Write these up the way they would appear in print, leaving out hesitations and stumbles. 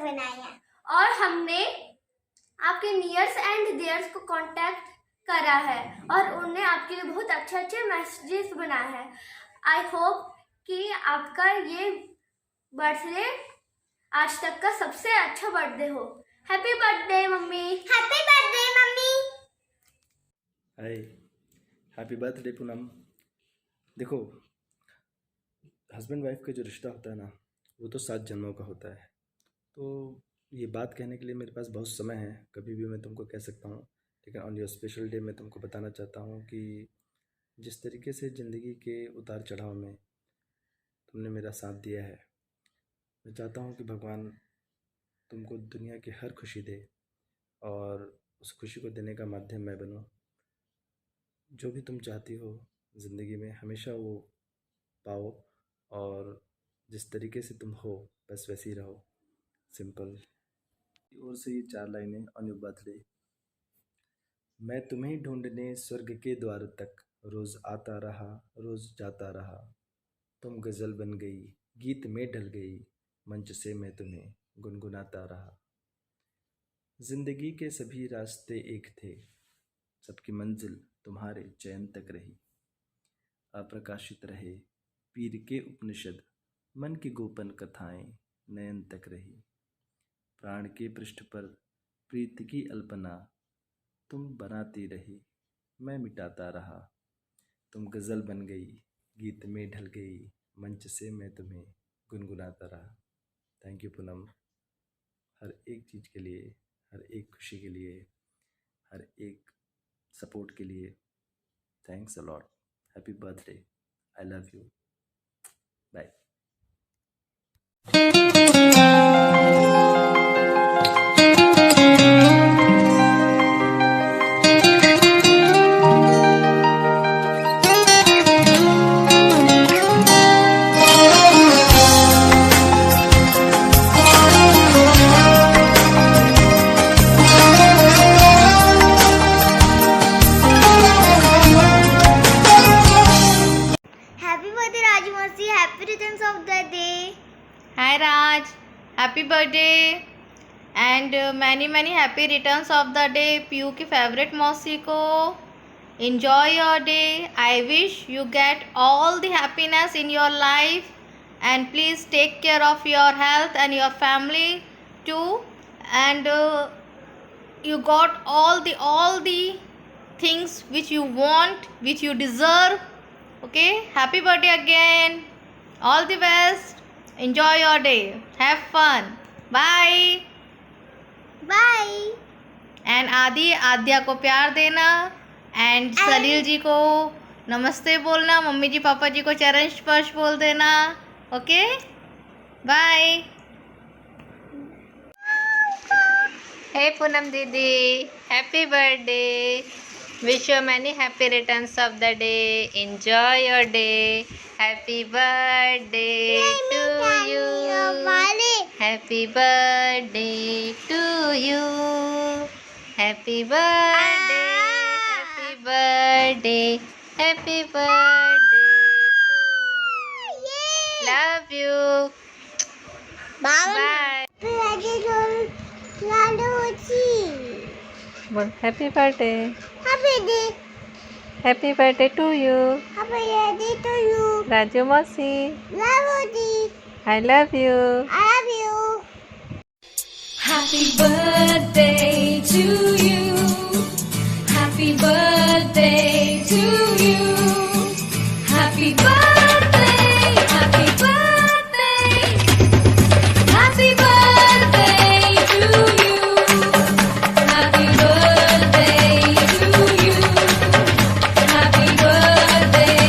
बनाए हैं और हमने आपके नियर्स एंड देयर्स को कांटेक्ट करा है और उन्हें आपके लिए बहुत अच्छे अच्छे मैसेजेस बनाए हैं। आई होप कि आपका ये बर्थडे आज तक का सबसे अच्छा बर्थडे हो। Happy birthday mummy. Happy birthday mummy. Hi, happy birthday Poonam. देखो, हस्बैंड वाइफ का जो रिश्ता होता है ना, वो तो 7 जन्मों का होता है। तो ये बात कहने के लिए मेरे पास बहुत समय है, कभी भी मैं तुमको कह सकता हूँ। लेकिन ऑन योर स्पेशल डे मैं तुमको बताना चाहता हूँ कि जिस तरीके से ज़िंदगी के उतार चढ़ाव में तुमने मेरा साथ दिया है, मैं चाहता हूँ कि भगवान तुमको दुनिया की हर खुशी दे और उस खुशी को देने का माध्यम मैं बनूँ। जो भी तुम चाहती हो ज़िंदगी में हमेशा वो पाओ और जिस तरीके से तुम हो बस वैसे ही रहो। सिंपल। और से ये 4 लाइनें ऑन योर बर्थडे। मैं तुम्हें ढूंढने स्वर्ग के द्वार तक रोज़ आता रहा, रोज़ जाता रहा। तुम गज़ल बन गई, गीत में ढल गई, मंच से मैं तुम्हें गुनगुनाता रहा। जिंदगी के सभी रास्ते एक थे, सबकी मंजिल तुम्हारे चयन तक रही। अप्रकाशित रहे पीर के उपनिषद, मन की गोपन कथाएं नयन तक रही। प्राण के पृष्ठ पर प्रीति की अल्पना तुम बनाती रही, मैं मिटाता रहा। तुम गज़ल बन गई, गीत में ढल गई, मंच से मैं तुम्हें गुनगुनाता रहा। थैंक यू पूनम, हर एक चीज़ के लिए, हर एक खुशी के लिए, हर एक सपोर्ट के लिए। Thanks a lot. Happy birthday. I love you. Bye. Happy birthday Raju मौसी। Happy returns of the day. Hi Raj, happy birthday and many happy returns of the day Piyu की फेवरेट मौसी को। Enjoy your day. I wish you get all the happiness in your life and please take care of your health and your family too, and you got all the things which you want, which you deserve. Okay, happy birthday again. All the best. Enjoy your day. Have fun. Bye. Bye. And Aadya को प्यार देना and सलील जी को नमस्ते बोलना, mummy जी पापा जी को चरण स्पर्श बोल देना। Okay, bye. हे पूनम दीदी, happy birthday. Wish you many happy returns of the day. Enjoy your day. Happy birthday to you. Happy birthday to you. Happy birthday, happy birthday, happy birthday to you. Love you. Bye. Happy birthday. Happy birthday to you. Raju मौसी, I love you. Happy birthday to you. Happy birthday to you. Happy birthday, happy birthday. Happy birthday to you. Happy birthday to you. Happy birthday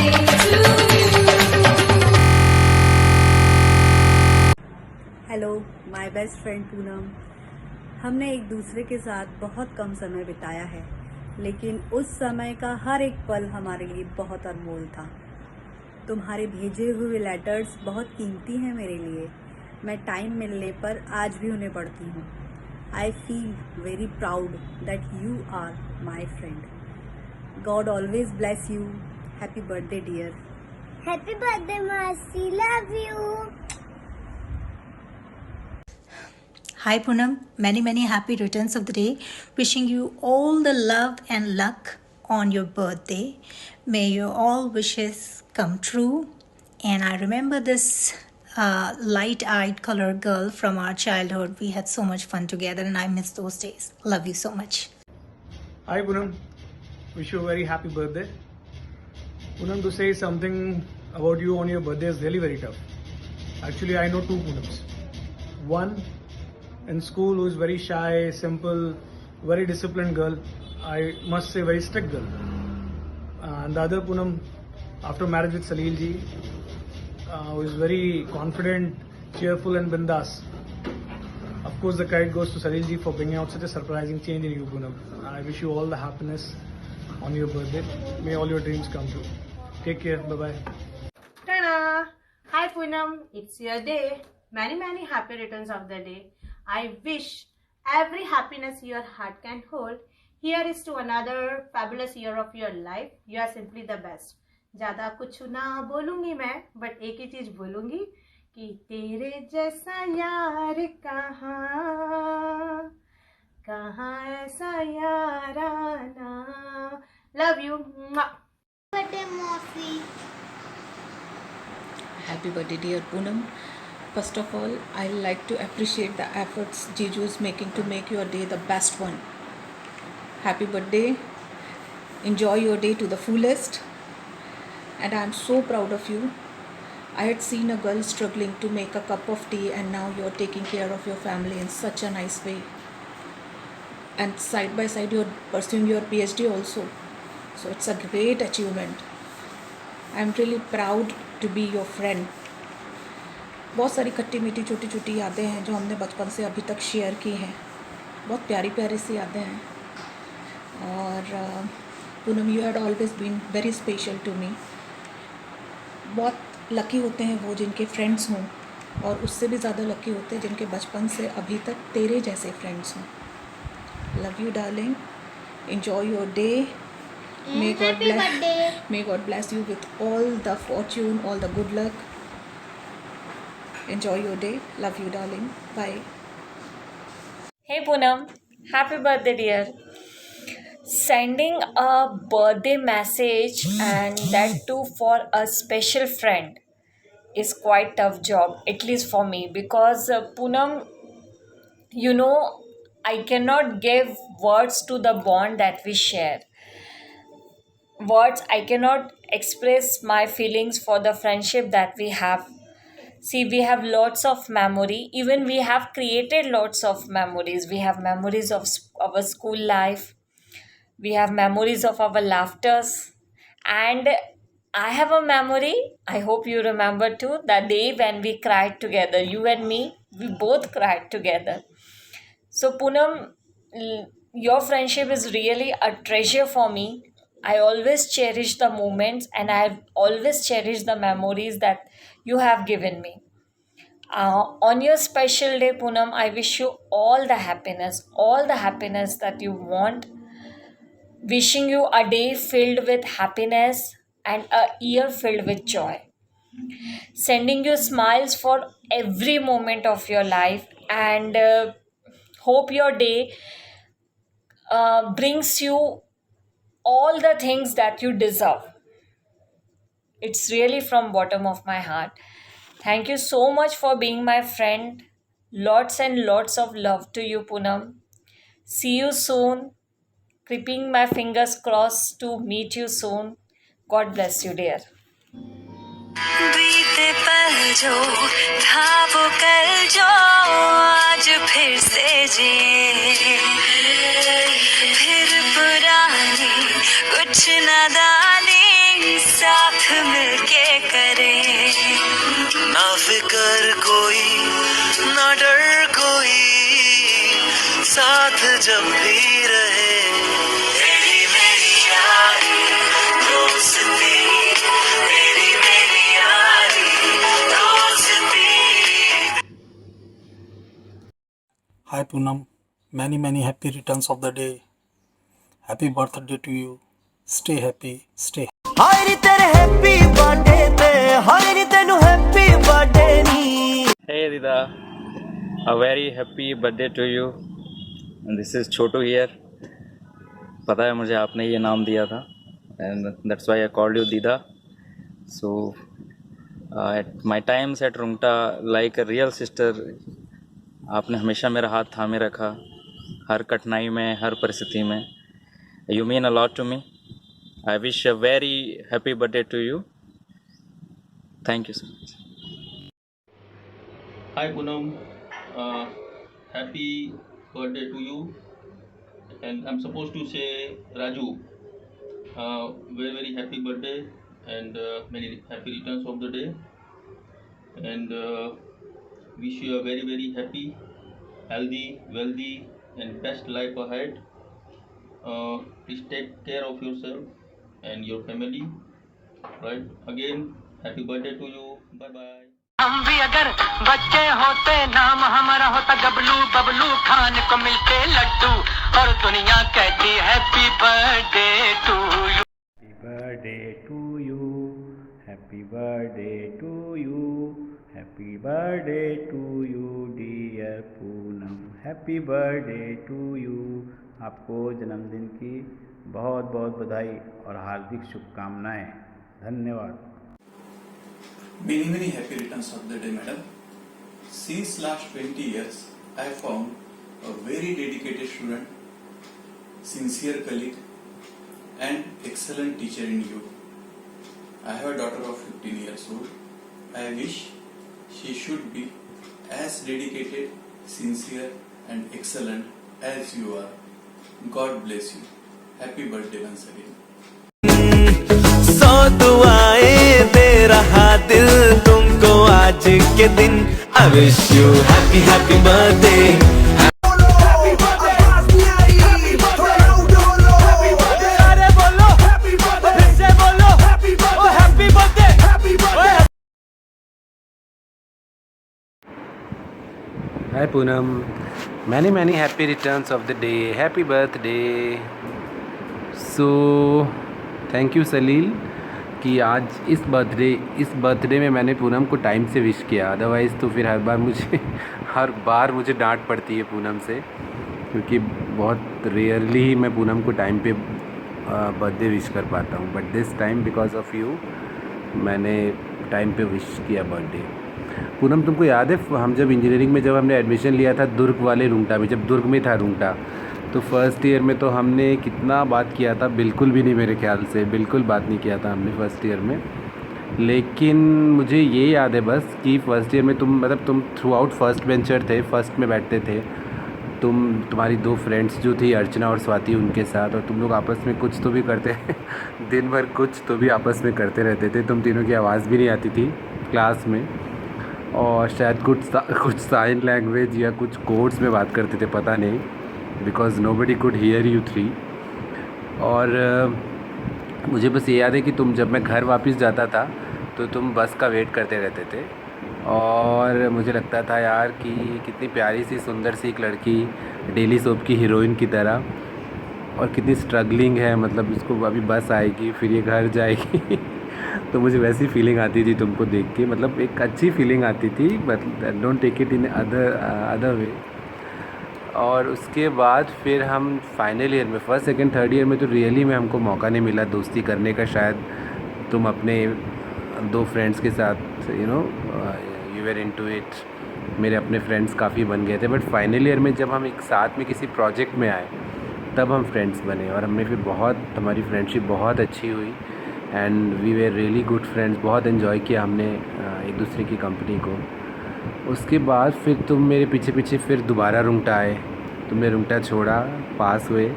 to you. Hello my best friend Poonam. हमने एक दूसरे के साथ बहुत कम समय बिताया है, लेकिन उस समय का हर एक पल हमारे लिए बहुत अनमोल था। तुम्हारे भेजे हुए लेटर्स बहुत कीमती हैं मेरे लिए। मैं टाइम मिलने पर आज भी उन्हें पढ़ती हूँ। I feel very proud that you are my friend. God always bless you. Happy birthday dear. Happy birthday मौसी। Love you. Hi Poonam, many happy returns of the day. Wishing you all the love and luck on your birthday. May your all wishes come true. And I remember this light-eyed colored girl from our childhood. We had so much fun together and I miss those days. Love you so much. Hi Poonam, wish you a very happy birthday. Poonam, to say something about you on your birthday is really very tough. Actually, I know two Poonams. One in school who is very shy, simple, very disciplined girl. I must say very strict girl. And the other Poonam, after marriage with Salil ji, who is very confident, cheerful and bindas. Of course, the credit goes to Salil ji for bringing out such a surprising change in you, Poonam. I wish you all the happiness on your birthday. May all your dreams come true. Take care. Bye-bye. Ta-da! Hi Poonam, it's your day. Many happy returns of the day. I wish every happiness your heart can hold. Here is to another fabulous year of your life. You are simply the best. ज़्यादा कुछ ना बोलूँगी मैं, but एक ही चीज़ बोलूँगी कि तेरे जैसा यार कहाँ ऐसा याराना. Love you. Birthday, Mossy. Happy birthday, dear Poonam. First of all, I like to appreciate the efforts Jiju is making to make your day the best one. Happy birthday. Enjoy your day to the fullest. And I am so proud of you. I had seen a girl struggling to make a cup of tea, and now you're taking care of your family in such a nice way. And side by side, you're pursuing your PhD also. So it's a great achievement. I'm really proud to be your friend. बहुत सारी खट्टी मीठी छोटी छोटी यादें हैं जो हमने बचपन से अभी तक शेयर की हैं. बहुत प्यारी प्यारी सी यादें हैं. और Poonam, you had always been very special to me. बहुत लकी होते हैं वो जिनके फ्रेंड्स हों, और उससे भी ज़्यादा लकी होते हैं जिनके बचपन से अभी तक तेरे जैसे फ्रेंड्स हों. Love you darling. Enjoy your day. May God bless you with all the fortune, all the good luck. Enjoy your day. Love you, darling. Bye. Hey Poonam, happy birthday, dear. Sending a birthday message, and that too for a special friend, is quite tough job, at least for me, because Poonam, you know, I cannot give words to the bond that we share. Words, I cannot express my feelings for the friendship that we have. See, we have lots of memory. Even we have created lots of memories. We have memories of our school life. We have memories of our laughters. And I have a memory, I hope you remember too, the day when we cried together. You and me, we both cried together. So Poonam, your friendship is really a treasure for me. I always cherish the moments, and I've always cherished the memories that you have given me. On your special day, Poonam, I wish you all the happiness that you want. Wishing you a day filled with happiness and a year filled with joy. Sending you smiles for every moment of your life, and hope your day brings you all the things that you deserve. It's really from bottom of my heart. Thank you so much for being my friend. Lots and lots of love to you, Poonam. See you soon. Keeping my fingers crossed to meet you soon. God bless you, dear. बीते पल जो था वो कल जो आज फिर से जिए, फिर पुरानी कुछ नादानी साथ मिलके करें. ना फिकर कोई ना डर कोई, साथ जब भी रहे. तेरी मेरी यारी दोस्ती, तेरी मेरी यारी दोस्ती. Hi Poonam, many happy returns of the day. Happy birthday to you. Stay happy, stay happy. ਹਾਏ ਨੀ ਤੇਰੇ ਹੈਪੀ ਬਰਥਡੇ ਤੇ, ਹਾਏ ਨੀ ਤੈਨੂੰ ਹੈਪੀ ਬਰਥਡੇ ਨੀ. Hey Dida, A very happy birthday to you. And this is Chotu here. पता है मुझे आपने ये नाम दिया था and that's why I called you Dida. So at my times at Rungta, like a real sister, आपने हमेशा मेरा हाथ थामे रखा हर कठिनाई में, हर परिस्थिति में. You mean a lot to me. I wish a very happy birthday to you. Thank you so much. Hi Poonam, happy birthday to you. And I'm supposed to say Raju, very very happy birthday and many happy returns of the day. And wish you a very very happy, healthy, wealthy and best life ahead. Please take care of yourself and your family. Right, again happy birthday to you. Bye bye. हम भी अगर बच्चे होते नाम हमारा होता गबलू बबलू खाने को मिलते लड्डू और दुनिया कहती happy birthday to you. Happy birthday to you. Happy birthday to you dear Poonam. Happy birthday to you. आपको जन्मदिन की बहुत बहुत बधाई और हार्दिक शुभकामनाएं. धन्यवाद. Many happy returns of the day, madam. Since last 20 years, I found a very dedicated student, sincere colleague, and excellent teacher in you. I have a daughter of 15 years old. I wish she should be as dedicated, sincere, and excellent as you are. God bless you. Happy birthday once again. सौ दुआएं दे रहा दिल तुमको आज के दिन. I wish you happy happy birthday. Hi Poonam, many happy returns of the day. Happy birthday. So thank you सलील कि आज इस बर्थडे में मैंने पूनम को टाइम से विश किया. अदरवाइज़ तो फिर हर बार मुझे डांट पड़ती है पूनम से, क्योंकि बहुत रेयरली ही मैं पूनम को टाइम पे बर्थडे विश कर पाता हूँ. But this time because of you मैंने टाइम पे विश किया बर्थडे. पूनम तुमको याद है हम जब इंजीनियरिंग में हमने एडमिशन लिया था दुर्ग वाले रुंगटा में, जब दुर्ग में था रुंगटा, तो फर्स्ट ईयर में तो हमने कितना बात किया था. बिल्कुल भी नहीं, मेरे ख्याल से बिल्कुल बात नहीं किया था हमने फर्स्ट ईयर में. लेकिन मुझे ये याद है बस कि फर्स्ट ईयर में तुम थ्रू आउट फर्स्ट बेंचर थे, फर्स्ट में बैठते थे. तुम्हारी दो फ्रेंड्स जो थी अर्चना और स्वाति, उनके साथ, और तुम लोग आपस में कुछ तो भी करते दिन भर कुछ तो भी आपस में करते रहते थे. तुम तीनों की आवाज़ भी नहीं आती थी क्लास में, और शायद कुछ साइन लैंग्वेज या कुछ कोड्स में बात करते थे, पता नहीं, because nobody could hear you three. और मुझे बस ये याद है कि जब मैं घर वापस जाता था तो तुम बस का वेट करते रहते थे, और मुझे लगता था यार कि कितनी प्यारी सी सुंदर सी एक लड़की डेली सोप की हीरोइन की तरह, और कितनी स्ट्रगलिंग है, मतलब इसको अभी बस आएगी फिर ये घर जाएगी तो मुझे वैसी फीलिंग आती थी तुमको देख के, मतलब एक अच्छी फीलिंग आती थी, but don't take it in other way. और उसके बाद फिर हम फाइनल ईयर में, फर्स्ट सेकंड थर्ड ईयर में तो रियली में हमको मौका नहीं मिला दोस्ती करने का. शायद तुम अपने दो फ्रेंड्स के साथ यू वेर इनटू इट, मेरे अपने फ्रेंड्स काफ़ी बन गए थे. बट फाइनल ईयर में जब हम एक साथ में किसी प्रोजेक्ट में आए तब हम फ्रेंड्स बने, और हमने फिर हमारी फ्रेंडशिप बहुत अच्छी हुई, and we were really good friends. बहुत इन्जॉय किया हमने एक दूसरे की कंपनी को. उसके बाद फिर तुम मेरे पीछे फिर दोबारा रुंगटा आए. तुमने रुंगटा छोड़ा, पास हुए,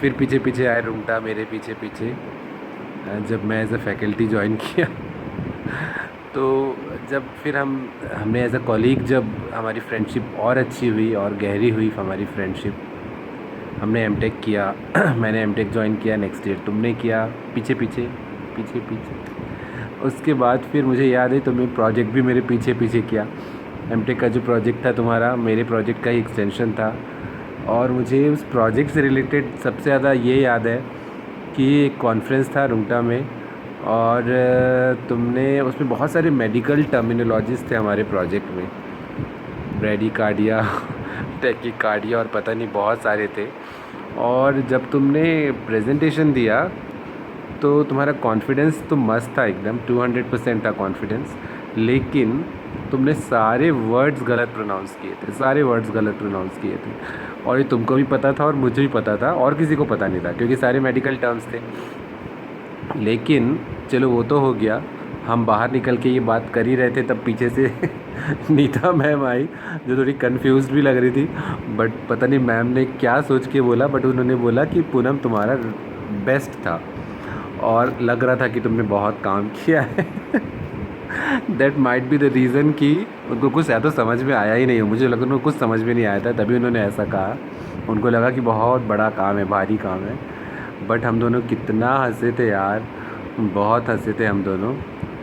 फिर पीछे आए रुंगटा मेरे पीछे जब मैं एज अ फैकल्टी ज्वाइन किया. तो जब फिर हमने एज अ कॉलीग, जब हमारी फ्रेंडशिप और अच्छी हुई और गहरी हुई हमारी फ्रेंडशिप, हमने एमटेक किया. मैंने एमटेक ज्वाइन किया नेक्स्ट ईयर, तुमने किया पीछे. उसके बाद फिर मुझे याद है तुमने प्रोजेक्ट भी मेरे पीछे किया. एमटेक का जो प्रोजेक्ट था तुम्हारा मेरे प्रोजेक्ट का ही एक्सटेंशन था, और मुझे उस प्रोजेक्ट से रिलेटेड सबसे ज़्यादा ये याद है कि एक कॉन्फ्रेंस था रुंगटा में, और तुमने उसमें बहुत सारे मेडिकल टर्मिनोलॉजीज़ थे हमारे प्रोजेक्ट में, ब्रेडिकार्डिया, टैकीकार्डिया और पता नहीं बहुत सारे थे। और जब तुमने प्रेजेंटेशन दिया तो तुम्हारा कॉन्फिडेंस तो मस्त था, एकदम 200% था कॉन्फिडेंस, लेकिन तुमने सारे वर्ड्स गलत प्रोनाउंस किए थे, सारे वर्ड्स गलत प्रोनाउंस किए थे। और ये तुमको भी पता था और मुझे भी पता था और किसी को पता नहीं था, क्योंकि सारे मेडिकल टर्म्स थे। लेकिन चलो वो तो हो गया, हम बाहर निकल के ये बात कर ही रहे थे, तब पीछे से नीता मैम आई जो थोड़ी कंफ्यूज्ड भी लग रही थी। बट पता नहीं मैम ने क्या सोच के बोला, बट उन्होंने बोला कि पूनम तुम्हारा बेस्ट था और लग रहा था कि तुमने बहुत काम किया है। That might be the reason कि उनको कुछ ज़्यादा समझ में आया ही नहीं हो। मुझे लगा उनको कुछ समझ में नहीं आया था, तभी उन्होंने ऐसा कहा। उनको लगा कि बहुत बड़ा काम है, भारी काम है। बट हम दोनों कितना हंसे थे यार, बहुत हंसे थे हम दोनों,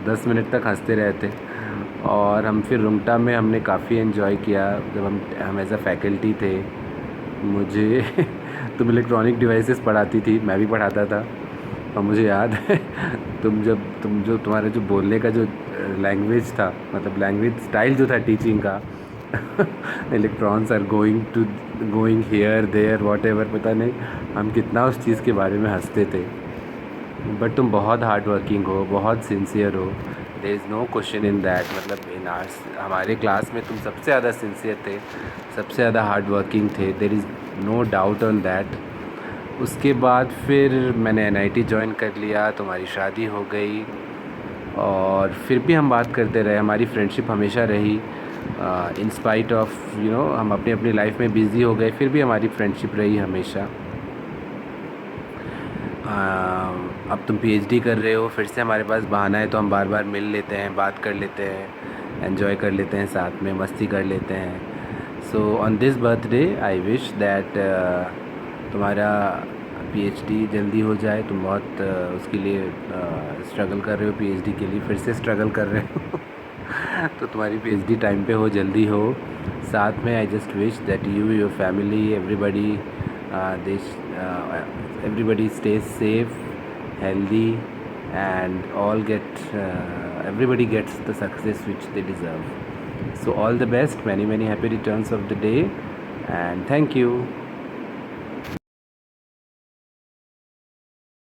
10 मिनट तक हंसते रहे थे। और हम फिर रुंगटा में हमने काफ़ी एंजॉय किया जब हम एज अ फैकल्टी थे। मुझे तुम इलेक्ट्रॉनिक डिवाइसेस पढ़ाती थी, मैं भी पढ़ाता था। और मुझे याद है तुम्हारा जो बोलने का जो लैंग्वेज था, मतलब लैंग्वेज स्टाइल जो था टीचिंग का, electrons are going here there whatever, पता नहीं हम कितना उस चीज़ के बारे में हंसते थे। बट तुम बहुत हार्ड वर्किंग हो, बहुत सिंसियर हो, there is no question in that. मतलब इन आर्ट्स हमारे क्लास में तुम सबसे ज़्यादा सिंसियर थे, सबसे ज़्यादा हार्ड वर्किंग थे, there is no doubt on that. उसके बाद फिर मैंने NIT ज्वाइन कर लिया, तुम्हारी शादी हो गई और फिर भी हम बात करते रहे। हमारी फ्रेंडशिप हमेशा रही, इन स्पाइट ऑफ हम अपनी अपनी लाइफ में बिज़ी हो गए, फिर भी हमारी फ्रेंडशिप रही हमेशा। अब तुम PhD कर रहे हो, फिर से हमारे पास बहाना है तो हम बार बार मिल लेते हैं, बात कर लेते हैं, एंजॉय कर लेते हैं, साथ में मस्ती कर लेते हैं। So on this birthday I wish that तुम्हारा PhD जल्दी हो जाए। तुम बहुत उसके लिए स्ट्रगल कर रहे हो, PhD के लिए फिर से स्ट्रगल कर रहे हो तो तुम्हारी PhD टाइम पे हो, जल्दी हो। साथ में I just wish that you, your family, everybody stays safe, healthy, and everybody gets the success which they deserve. So all the best, many happy returns of the day, and thank you.